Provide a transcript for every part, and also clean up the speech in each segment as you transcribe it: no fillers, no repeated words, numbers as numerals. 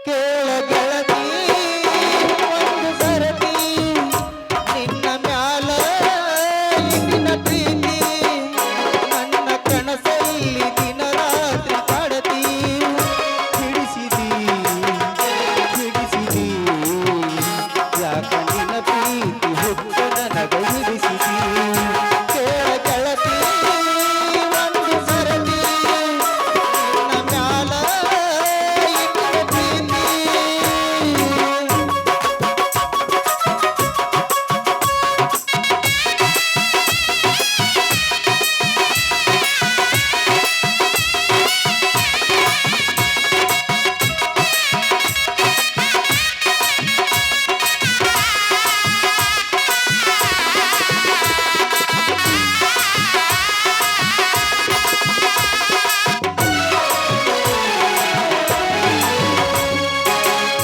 ಕೇಳ ಗೆಳತಿ ಒಂದು ಸರತಿ ನಿನ್ನ ಮ್ಯಾಲ ನಿನ್ನ ಪ್ರೀತಿ ನನ್ನ ಕನಸಲ್ಲಿ ದಿನ ರಾತ್ರಿ ಕಾಡತಿ ಹಿಡಿಸಿದಿ ಹಿಡಿಸಿದಿ ಯಾಕ ನಿನ್ನ ಪ್ರೀತಿ ಹುಟ್ಟ ನನಗ ಹಿಡಿಸಿದಿ ಕೇಳ ಗೆಳತಿ ಒಂದು ಸರತಿ ನಿನ್ನ ಮ್ಯಾಲ ಇಟ್ಟಿನ ಪ್ರೀತಿ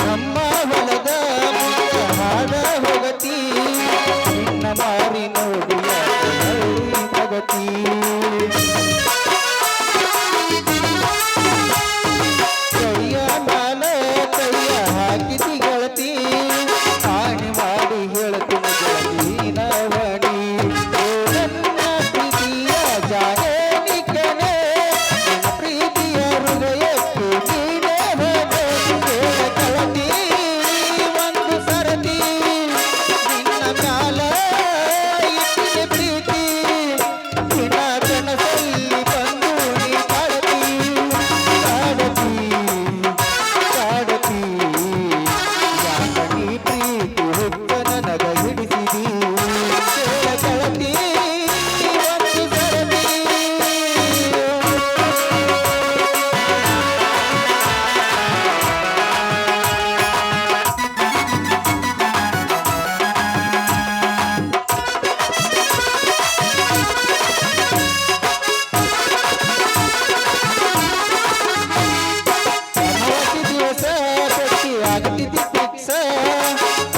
ನಮ್ಮ ಹೊಲದ ಮುಂದ ಹಾದ ಹೋಗತಿ ನಿನ್ನ ಮಾರಿ ನೋಡಿ ಹಳ್ಳಿ ತಗತಿ ಕೈಯ ಮ್ಯಾಲ ಕೈಯ ಹಾಕಿತಿ ಗೆಳತಿ ಕಾಣಿ ಮಾಡಿ ಹೇಳ್ತೀನಿ ಗೆಳತಿ ನವಣಿ ಓ ನನ್ನ ಪ್ರೀತಿಯ ಜಾಗನಿಕನೇ ನಿನ್ನ ಪ್ರೀತಿಯ ಹೃದಯಕ್ಕೆ ನೀನೇ ಹೋಗು ಗೆಳತಿ ಒಂದು ಸರತಿ ನಿನ್ನ ಮ್ಯಾಲ ಇಟ್ಟಿನ ಪ್ರೀತಿ ನಿನ್ನ ಕನಸಲ್ಲಿ ಬಂದು ನೀ ಕಾಡತಿ ಕಾಡತಿ ಕಾಡತಿ ಯಾಕ ನೀ ಪ್ರೀತಿ ಹುಟ್ಟ ನನಗ ಹಿಡಿಸಿದಿ ಕೇಳ ಗೆಳತಿ ಒಂದು ಸರತಿ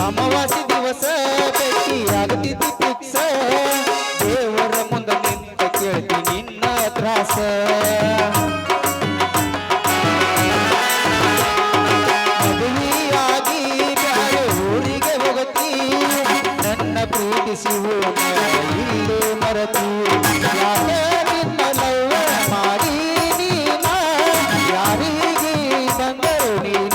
ಅಮಾವಾಸ್ಯೆ ದಿವಸ ಭೇಟಿ ಆಗತಿದ್ದಿ ಫಿಕ್ಸ ದೇವರ ಮುಂದ ನಿಂತ ಕೇಳ್ತಿ ನಿನ್ನ ತ್ರಾಸ ಮದುವೆಯಾಗಿ ಬ್ಯಾರೆ ಊರಿಗೆ ಹೋಗತಿ ನನ್ನ ಪ್ರೀತಿಸಿ ಇಲ್ಲೇ ಮರತಿ ಯಾಕೆ ನಿನ್ನ ಲವ್ವ ಮಾಡಿ ನೀನ ಯಾರಿಗೆ ಬಂದರು ನೀನ